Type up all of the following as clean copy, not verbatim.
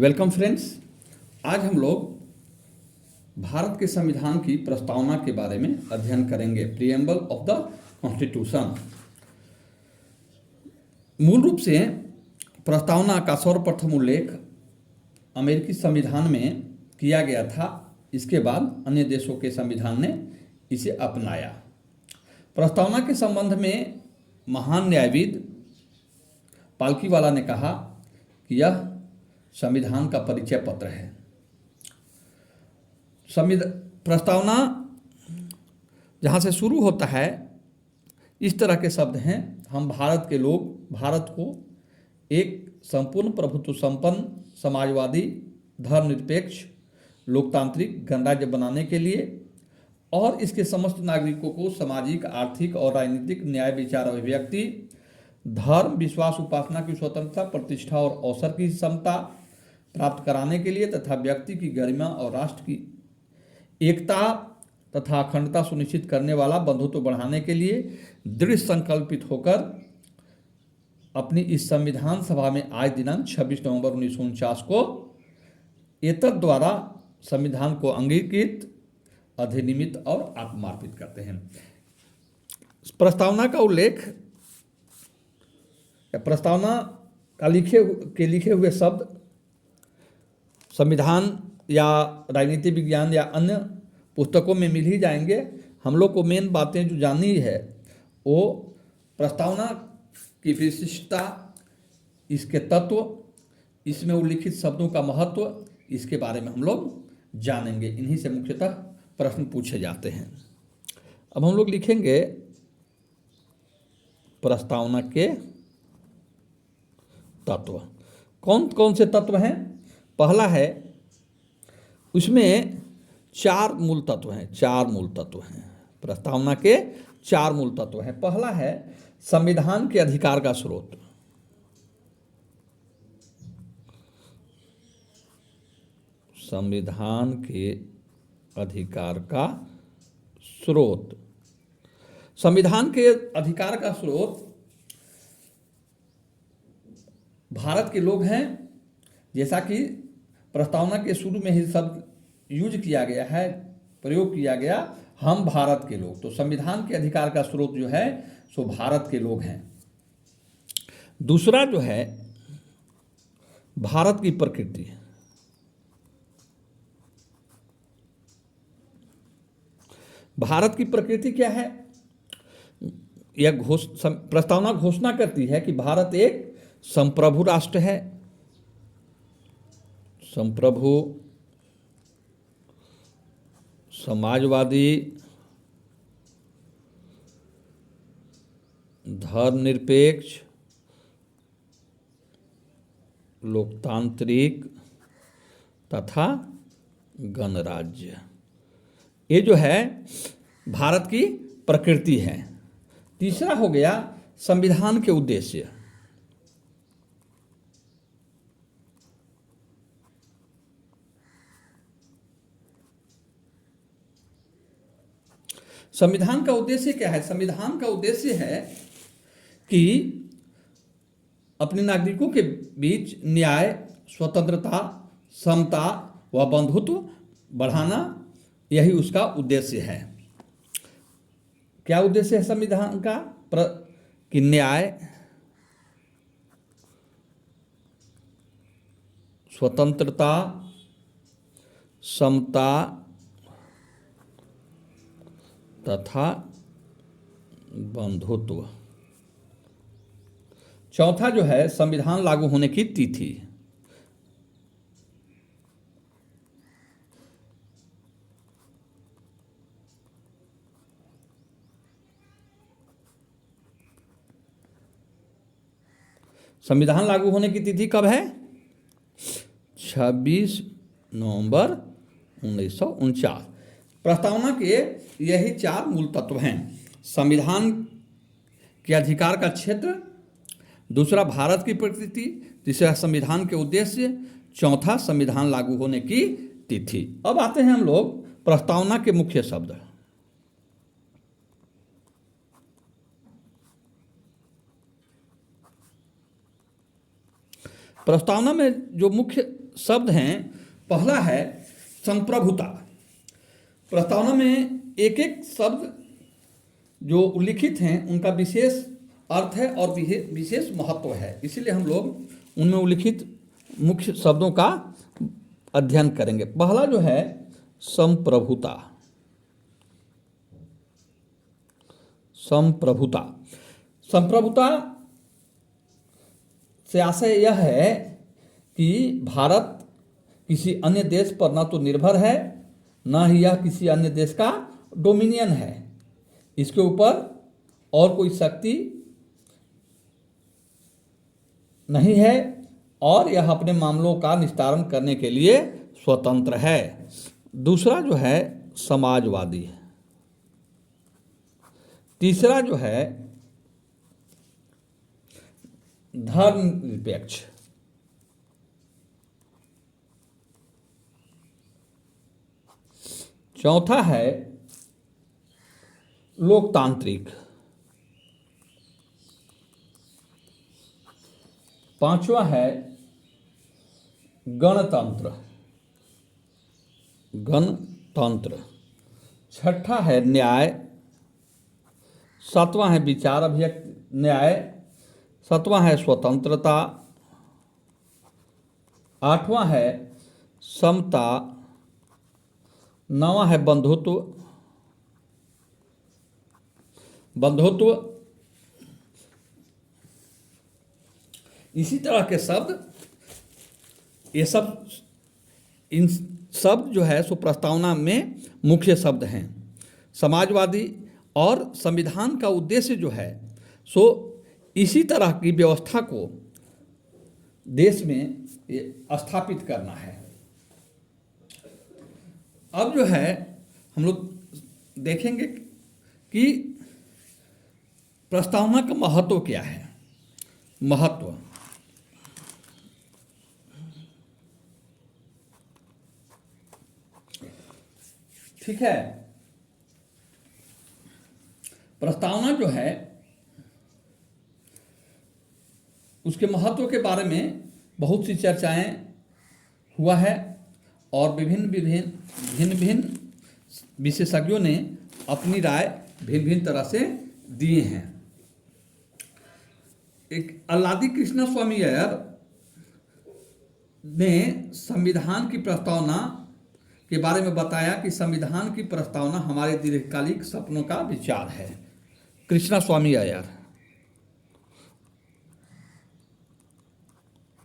Welcome friends. आज हम लोग भारत के संविधान की प्रस्तावना के बारे में अध्ययन करेंगे। Preamble of the constitution. मूल रूप से प्रस्तावना का सर्वप्रथम उल्लेख अमेरिकी संविधान में किया गया था। इसके बाद अन्य देशों के संविधान ने इसे अपनाया। प्रस्तावना के संबंध में महान न्यायविद पालकीवाला ने कहा कि यह संविधान का परिचय पत्र है। प्रस्तावना जहाँ से शुरू होता है इस तरह के शब्द हैं। हम भारत के लोग भारत को एक संपूर्ण प्रभुत्व संपन्न समाजवादी धर्मनिरपेक्ष लोकतांत्रिक गणराज्य बनाने के लिए और इसके समस्त नागरिकों को सामाजिक आर्थिक और राजनीतिक न्याय विचार अभिव्यक्ति धर्म विश्वास उपासना की स्वतंत्रता प्रतिष्ठा और अवसर की समता प्राप्त कराने के लिए तथा व्यक्ति की गरिमा और राष्ट्र की एकता तथा अखंडता सुनिश्चित करने वाला बंधुत्व बढ़ाने के लिए दृढ़ संकल्पित होकर अपनी इस संविधान सभा में आज दिनांक 26 नवंबर 1949 को एतद द्वारा संविधान को अंगीकृत अधिनियमित और आत्मार्पित करते हैं। प्रस्तावना का उल्लेख प्रस्तावना का लिखे हुए शब्द संविधान या राजनीति विज्ञान या अन्य पुस्तकों में मिल ही जाएंगे। हम लोग को मेन बातें जो जाननी है वो प्रस्तावना की विशिष्टता, इसके तत्व, इसमें उल्लिखित शब्दों का महत्व, इसके बारे में हम लोग जानेंगे। इन्हीं से मुख्यतः प्रश्न पूछे जाते हैं। अब हम लोग लिखेंगे प्रस्तावना के तत्व। कौन कौन से तत्व हैं? पहला है, उसमें चार मूल तत्व हैं। प्रस्तावना के चार मूल तत्व हैं। पहला है संविधान के अधिकार का स्रोत। संविधान के अधिकार का स्रोत। संविधान के अधिकार का स्रोत भारत के लोग हैं। जैसा कि प्रस्तावना के शुरू में ही शब्द यूज किया गया है, प्रयोग किया गया, हम भारत के लोग। तो संविधान के अधिकार का स्रोत जो है सो भारत के लोग हैं। दूसरा जो है भारत की प्रकृति। भारत की प्रकृति क्या है? यह प्रस्तावना घोषणा करती है कि भारत एक संप्रभु राष्ट्र है। संप्रभु समाजवादी धर्मनिरपेक्ष लोकतांत्रिक तथा गणराज्य, ये जो है भारत की प्रकृति है। तीसरा हो गया संविधान के उद्देश्य। संविधान का उद्देश्य क्या है? संविधान का उद्देश्य है कि अपने नागरिकों के बीच न्याय, स्वतंत्रता, समता व बंधुत्व बढ़ाना, यही उसका उद्देश्य है। क्या उद्देश्य है संविधान का? कि न्याय, स्वतंत्रता, समता तथा बंधुत्व। चौथा जो है संविधान लागू होने की तिथि। संविधान लागू होने की तिथि कब है? 26 नवंबर 1949। प्रस्तावना के यही चार मूल तत्व हैं। संविधान के अधिकार का क्षेत्र, दूसरा भारत की प्रकृति, तीसरा संविधान के उद्देश्य, चौथा संविधान लागू होने की तिथि। अब आते हैं हम लोग प्रस्तावना के मुख्य शब्द। प्रस्तावना में जो मुख्य शब्द हैं। पहला है संप्रभुता। प्रस्तावना में एक एक शब्द जो उल्लिखित हैं उनका विशेष अर्थ है और विशेष महत्व है, इसीलिए हम लोग उनमें उल्लिखित मुख्य शब्दों का अध्ययन करेंगे। पहला जो है संप्रभुता। संप्रभुता संप्रभुता से आशय यह है कि भारत किसी अन्य देश पर न तो निर्भर है, न ही यह किसी अन्य देश का डोमिनियन है। इसके ऊपर और कोई शक्ति नहीं है और यह अपने मामलों का निस्तारण करने के लिए स्वतंत्र है। दूसरा जो है समाजवादी। तीसरा जो है धर्मनिरपेक्ष। चौथा है लोकतांत्रिक। पांचवा है गणतंत्र। गणतंत्र। छठा है न्याय। सातवां है विचार अभिव्यक्ति न्याय। सातवां है स्वतंत्रता। आठवां है समता। नौवां है बंधुत्व। बंधुत्व। इसी तरह के शब्द, ये सब इन शब्द जो है सो प्रस्तावना में मुख्य शब्द हैं। समाजवादी और संविधान का उद्देश्य जो है सो इसी तरह की व्यवस्था को देश में स्थापित करना है। अब जो है हम लोग देखेंगे कि प्रस्तावना का महत्व क्या है। महत्व, ठीक है। प्रस्तावना जो है उसके महत्व के बारे में बहुत सी चर्चाएं हुआ है और भिन्न विशेषज्ञों ने अपनी राय भिन्न तरह से दिए हैं। एक अल्लादी कृष्णा स्वामी अय्यर ने संविधान की प्रस्तावना के बारे में बताया कि संविधान की प्रस्तावना हमारे दीर्घकालिक सपनों का विचार है। कृष्णा स्वामी अय्यर,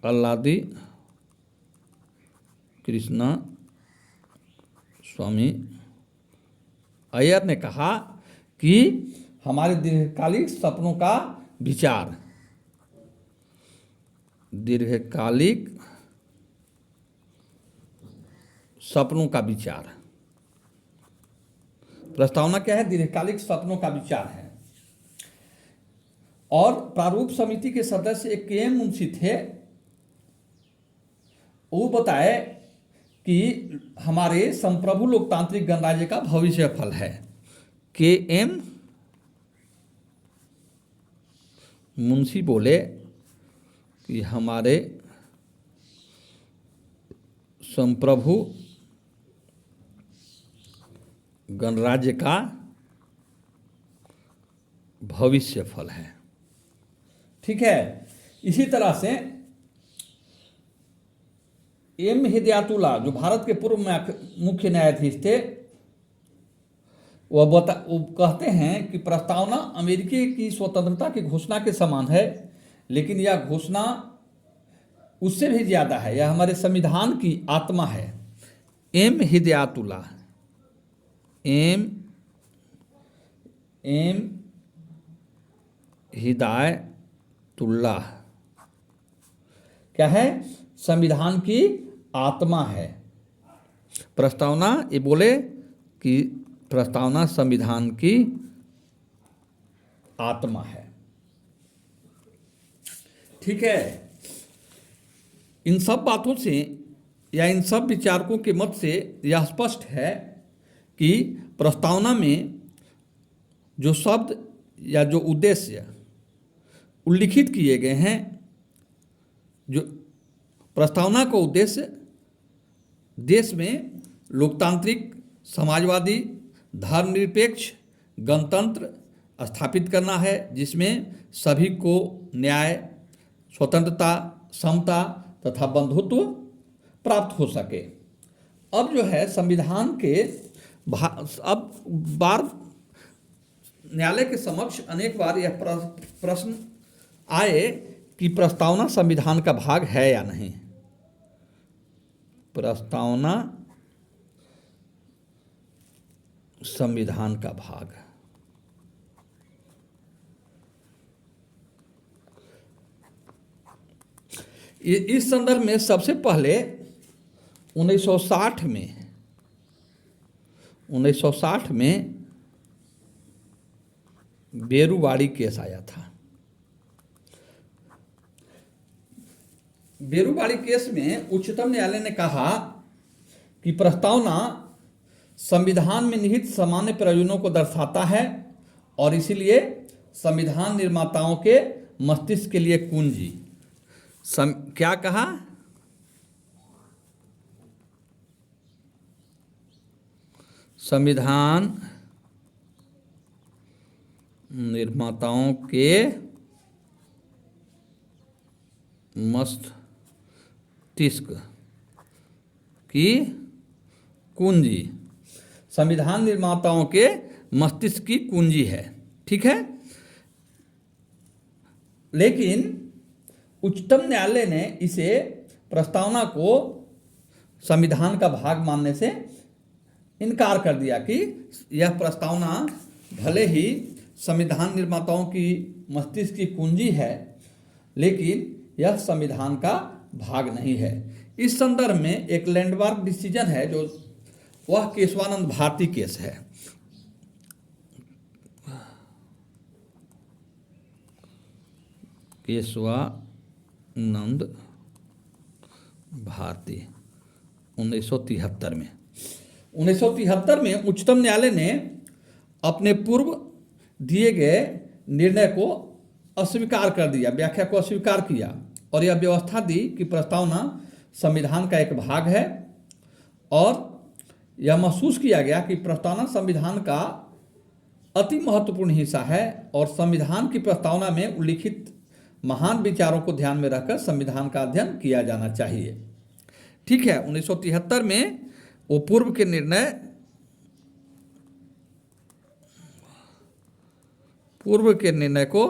अल्लादी कृष्णा स्वामी अय्यर ने कहा कि हमारे दीर्घकालिक सपनों का विचार, दीर्घकालिक सपनों का विचार। प्रस्तावना क्या है? दीर्घकालिक सपनों का विचार है। और प्रारूप समिति के सदस्य एक के एम मुंशी थे। वो बताए कि हमारे संप्रभु लोकतांत्रिक गणराज्य का भविष्य फल है। के एम मुंशी बोले कि हमारे संप्रभु गणराज्य का भविष्य फल है। ठीक है। इसी तरह से एम हिदायतुल्लाह जो भारत के पूर्व मुख्य न्यायाधीश थे, वो कहते हैं कि प्रस्तावना अमेरिकी की स्वतंत्रता की घोषणा के समान है, लेकिन यह घोषणा उससे भी ज्यादा है। यह हमारे संविधान की आत्मा है। एम हिदायतुल्लाह, एम हिदायतुल्लाह क्या है? संविधान की आत्मा है। प्रस्तावना, ये बोले कि प्रस्तावना संविधान की आत्मा है। ठीक है। इन सब बातों से या इन सब विचारकों के मत से यह स्पष्ट है कि प्रस्तावना में जो शब्द या जो उद्देश्य उल्लिखित किए गए हैं, जो प्रस्तावना का उद्देश्य देश में लोकतांत्रिक, समाजवादी, धर्मनिरपेक्ष गणतंत्र स्थापित करना है, जिसमें सभी को न्याय, स्वतंत्रता, समता तथा बंधुत्व प्राप्त हो सके। अब जो है संविधान के अब बार न्यायालय के समक्ष अनेक बार यह प्रश्न आए कि प्रस्तावना संविधान का भाग है या नहीं। प्रस्तावना संविधान का भाग। इस संदर्भ में सबसे पहले 1960 में बेरुवाड़ी केस आया था। बेरुवाड़ी केस में उच्चतम न्यायालय ने कहा कि प्रस्तावना संविधान में निहित सामान्य प्रयोजनों को दर्शाता है और इसीलिए संविधान निर्माताओं के मस्तिष्क के लिए कुंजी। क्या कहा? संविधान निर्माताओं के मस्तिष्क की कुंजी। संविधान निर्माताओं के मस्तिष्क की कुंजी है, ठीक है। लेकिन उच्चतम न्यायालय ने इसे प्रस्तावना को संविधान का भाग मानने से इनकार कर दिया कि यह प्रस्तावना भले ही संविधान निर्माताओं की मस्तिष्क की कुंजी है, लेकिन यह संविधान का भाग नहीं है। इस संदर्भ में एक लैंडमार्क डिसीजन है, जो वह केशवानंद भारती केस है। केशवानंद भारती 1973 में 1973 में उच्चतम न्यायालय ने अपने पूर्व दिए गए निर्णय को अस्वीकार कर दिया, व्याख्या को अस्वीकार किया और यह व्यवस्था दी कि प्रस्तावना संविधान का एक भाग है और यह महसूस किया गया कि प्रस्तावना संविधान का अति महत्वपूर्ण हिस्सा है और संविधान की प्रस्तावना में उल्लिखित महान विचारों को ध्यान में रखकर संविधान का अध्ययन किया जाना चाहिए। ठीक है, 1973 में वो पूर्व के निर्णय को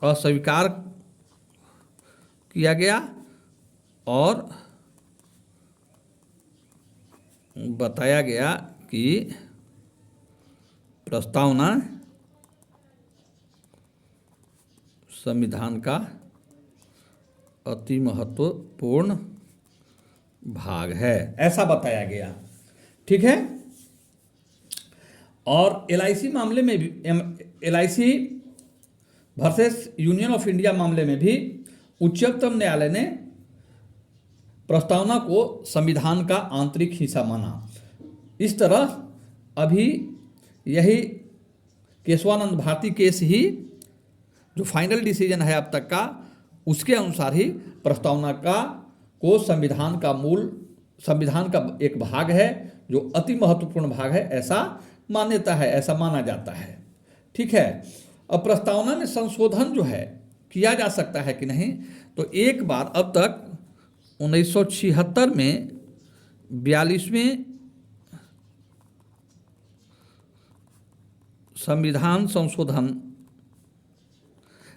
अस्वीकार किया गया और बताया गया कि प्रस्तावना संविधान का अति महत्वपूर्ण भाग है, ऐसा बताया गया। ठीक है। और एलआईसी मामले में भी, LIC versus union of India मामले में भी उच्चतम न्यायालय ने प्रस्तावना को संविधान का आंतरिक हिस्सा माना। इस तरह अभी यही केशवानंद भारती केस ही जो फाइनल डिसीजन है अब तक का, उसके अनुसार ही प्रस्तावना को संविधान का एक भाग है, जो अति महत्वपूर्ण भाग है, ऐसा मान्यता है, ऐसा माना जाता है। ठीक है। अब प्रस्तावना में संशोधन जो है किया जा सकता है कि नहीं, तो एक बार अब तक 1976 में 42वें संविधान संशोधन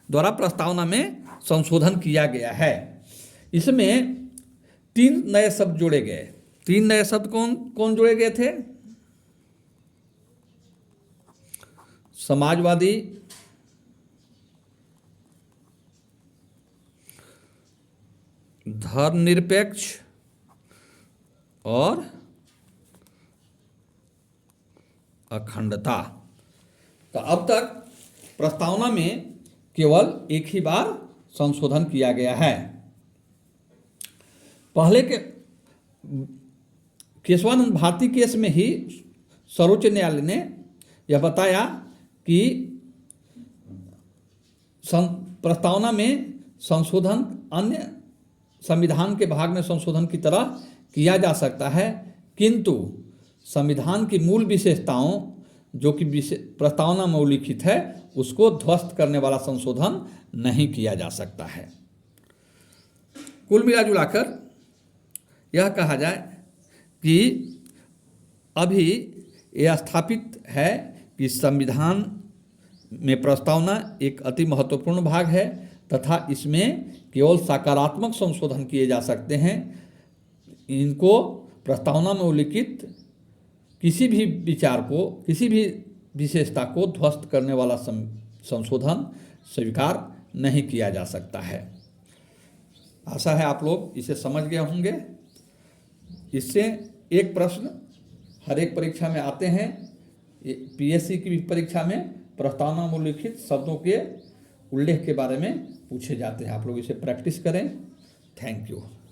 द्वारा प्रस्तावना में संशोधन किया गया है। इसमें 3 नए शब्द जोड़े गए। 3 नए शब्द कौन जोड़े गए थे? समाजवादी, धर्मनिरपेक्ष और अखंडता। तो अब तक प्रस्तावना में केवल एक ही बार संशोधन किया गया है। पहले के केशवानंद भारती केस में ही सर्वोच्च न्यायालय ने यह बताया कि प्रस्तावना में संशोधन अन्य संविधान के भाग में संशोधन की तरह किया जा सकता है, किंतु संविधान की मूल विशेषताओं जो कि प्रस्तावना में उल्लिखित है उसको ध्वस्त करने वाला संशोधन नहीं किया जा सकता है। कुल मिला जुलाकर यह कहा जाए कि अभी यह स्थापित है कि संविधान में प्रस्तावना एक अति महत्वपूर्ण भाग है तथा इसमें केवल सकारात्मक संशोधन किए जा सकते हैं। इनको प्रस्तावना में उल्लिखित किसी भी विचार को, किसी भी विशेषता को ध्वस्त करने वाला संशोधन स्वीकार नहीं किया जा सकता है। आशा है आप लोग इसे समझ गए होंगे। इससे एक प्रश्न हर एक परीक्षा में आते हैं, पीएससी की भी परीक्षा में प्रस्तावना में उल्लिखित शब्दों के उल्लेख के बारे में पूछे जाते हैं। आप लोग इसे प्रैक्टिस करें। Thank you.